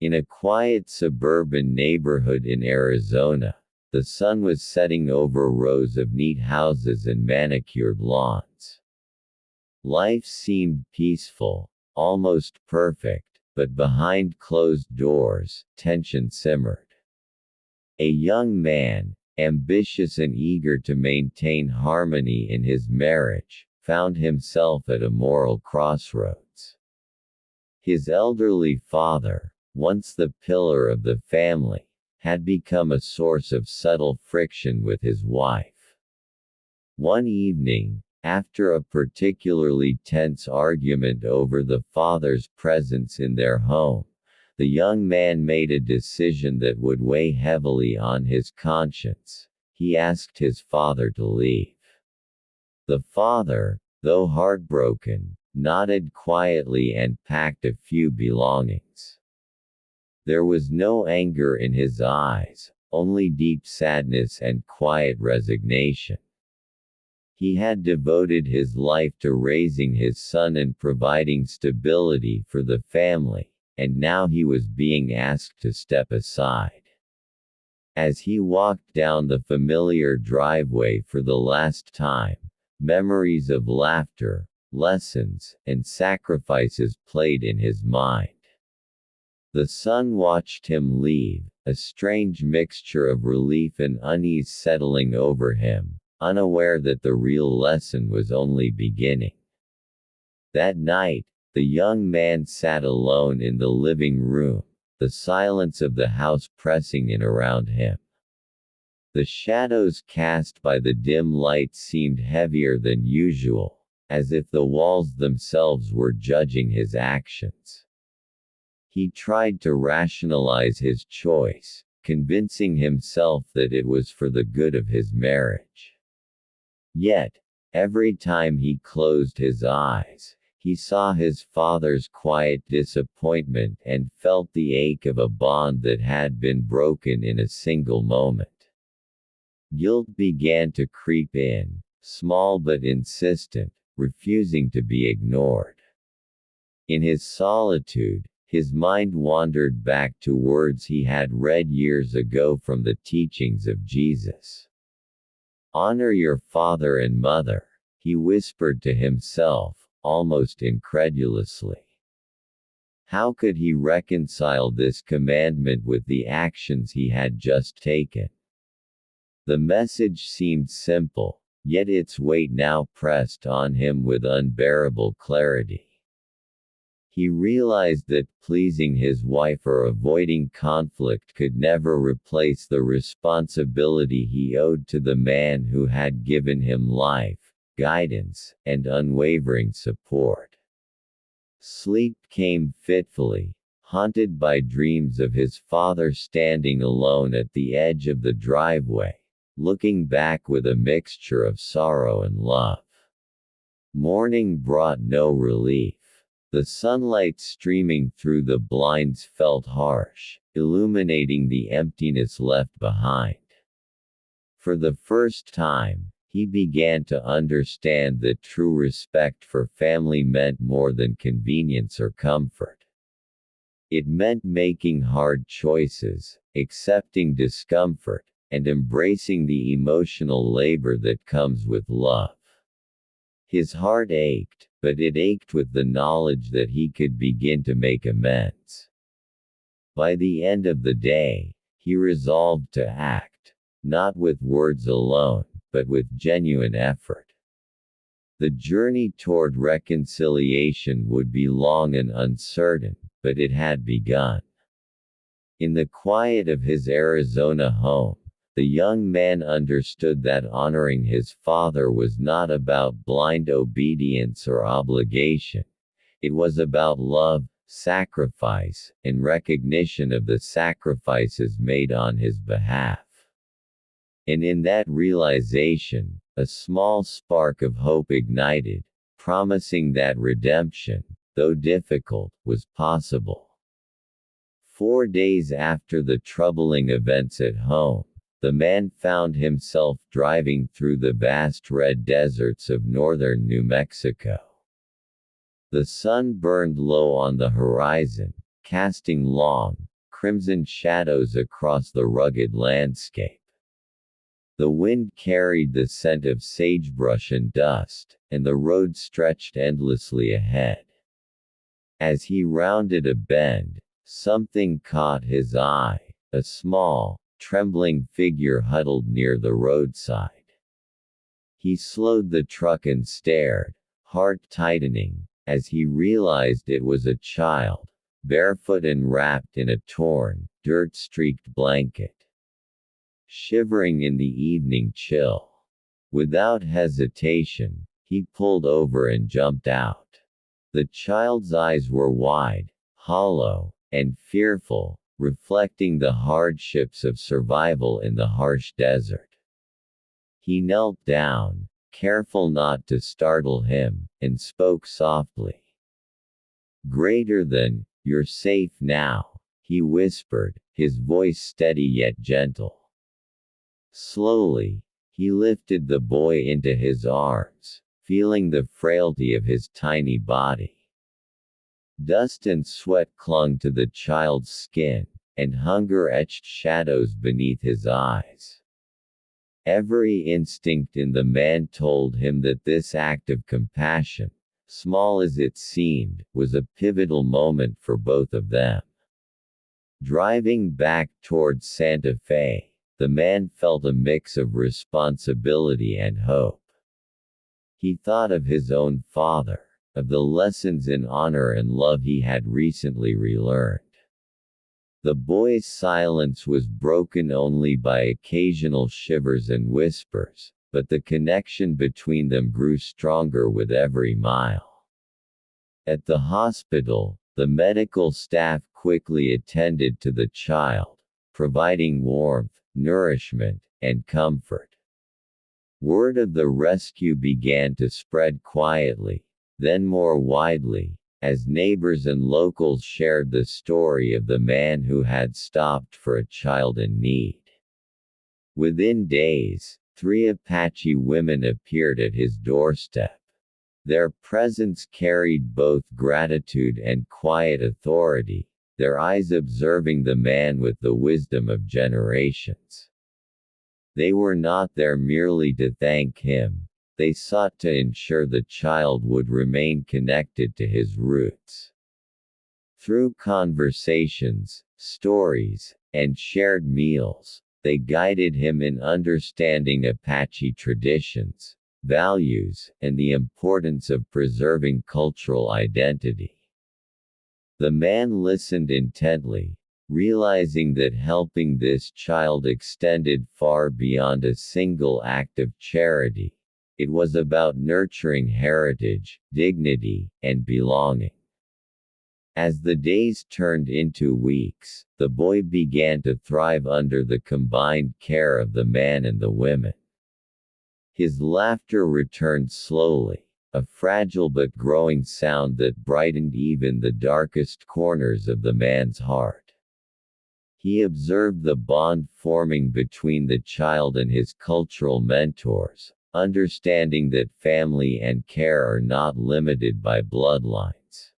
In a quiet suburban neighborhood in Arizona, the sun was setting over rows of neat houses and manicured lawns. Life seemed peaceful, almost perfect, but behind closed doors, tension simmered. A young man, ambitious and eager to maintain harmony in his marriage, found himself at a moral crossroads. His elderly father, once the pillar of the family, had become a source of subtle friction with his wife. One evening, after a particularly tense argument over the father's presence in their home, the young man made a decision that would weigh heavily on his conscience. He asked his father to leave. The father, though heartbroken, nodded quietly and packed a few belongings. There was no anger in his eyes, only deep sadness and quiet resignation. He had devoted his life to raising his son and providing stability for the family, and now he was being asked to step aside. As he walked down the familiar driveway for the last time, memories of laughter, lessons, and sacrifices played in his mind. The son watched him leave, a strange mixture of relief and unease settling over him, unaware that the real lesson was only beginning. That night, the young man sat alone in the living room, the silence of the house pressing in around him. The shadows cast by the dim light seemed heavier than usual, as if the walls themselves were judging his actions. He tried to rationalize his choice, convincing himself that it was for the good of his marriage. Yet, every time he closed his eyes, he saw his father's quiet disappointment and felt the ache of a bond that had been broken in a single moment. Guilt began to creep in, small but insistent, refusing to be ignored. In his solitude, his mind wandered back to words he had read years ago from the teachings of Jesus. "Honor your father and mother," he whispered to himself, almost incredulously. How could he reconcile this commandment with the actions he had just taken? The message seemed simple, yet its weight now pressed on him with unbearable clarity. He realized that pleasing his wife or avoiding conflict could never replace the responsibility he owed to the man who had given him life, guidance, and unwavering support. Sleep came fitfully, haunted by dreams of his father standing alone at the edge of the driveway, looking back with a mixture of sorrow and love. Morning brought no relief. The sunlight streaming through the blinds felt harsh, illuminating the emptiness left behind. For the first time, he began to understand that true respect for family meant more than convenience or comfort. It meant making hard choices, accepting discomfort, and embracing the emotional labor that comes with love. His heart ached, but it ached with the knowledge that he could begin to make amends. By the end of the day, he resolved to act, not with words alone, but with genuine effort. The journey toward reconciliation would be long and uncertain, but it had begun. In the quiet of his Arizona home, the young man understood that honoring his father was not about blind obedience or obligation. It was about love, sacrifice, and recognition of the sacrifices made on his behalf. And in that realization, a small spark of hope ignited, promising that redemption, though difficult, was possible. 4 days after the troubling events at home, the man found himself driving through the vast red deserts of northern New Mexico. The sun burned low on the horizon, casting long, crimson shadows across the rugged landscape. The wind carried the scent of sagebrush and dust, and the road stretched endlessly ahead. As he rounded a bend, something caught his eye, a small, trembling figure huddled near the roadside. He slowed the truck and stared, heart tightening, as he realized it was a child, barefoot and wrapped in a torn, dirt-streaked blanket. Shivering in the evening chill. Without hesitation, he pulled over and jumped out. The child's eyes were wide, hollow, and fearful, reflecting the hardships of survival in the harsh desert. He knelt down, careful not to startle him, and spoke softly. "Greater than, you're safe now," he whispered, his voice steady yet gentle. Slowly, he lifted the boy into his arms, feeling the frailty of his tiny body. Dust and sweat clung to the child's skin, and hunger etched shadows beneath his eyes. Every instinct in the man told him that this act of compassion, small as it seemed, was a pivotal moment for both of them. Driving back towards Santa Fe, the man felt a mix of responsibility and hope. He thought of his own father, of the lessons in honor and love he had recently relearned. The boy's silence was broken only by occasional shivers and whispers, but the connection between them grew stronger with every mile. At the hospital, the medical staff quickly attended to the child, providing warmth, nourishment, and comfort. Word of the rescue began to spread quietly, then more widely, as neighbors and locals shared the story of the man who had stopped for a child in need. Within days, 3 Apache women appeared at his doorstep. Their presence carried both gratitude and quiet authority, their eyes observing the man with the wisdom of generations. They were not there merely to thank him. They sought to ensure the child would remain connected to his roots. Through conversations, stories, and shared meals, they guided him in understanding Apache traditions, values, and the importance of preserving cultural identity. The man listened intently, realizing that helping this child extended far beyond a single act of charity. It was about nurturing heritage, dignity, and belonging. As the days turned into weeks, the boy began to thrive under the combined care of the man and the women. His laughter returned slowly, a fragile but growing sound that brightened even the darkest corners of the man's heart. He observed the bond forming between the child and his cultural mentors, understanding that family and care are not limited by bloodlines.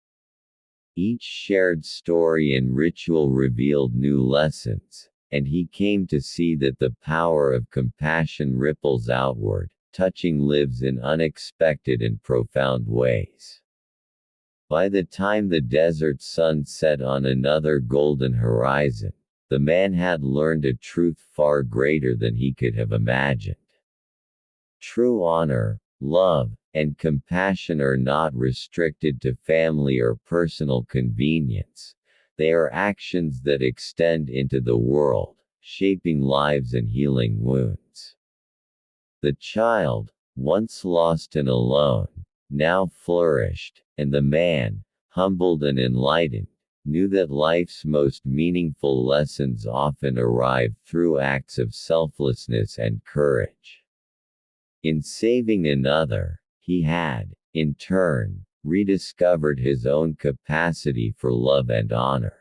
Each shared story and ritual revealed new lessons, and he came to see that the power of compassion ripples outward, touching lives in unexpected and profound ways. By the time the desert sun set on another golden horizon, the man had learned a truth far greater than he could have imagined. True honor, love, and compassion are not restricted to family or personal convenience. They are actions that extend into the world, shaping lives and healing wounds. The child, once lost and alone, now flourished, and the man, humbled and enlightened, knew that life's most meaningful lessons often arrive through acts of selflessness and courage. In saving another, he had, in turn, rediscovered his own capacity for love and honor.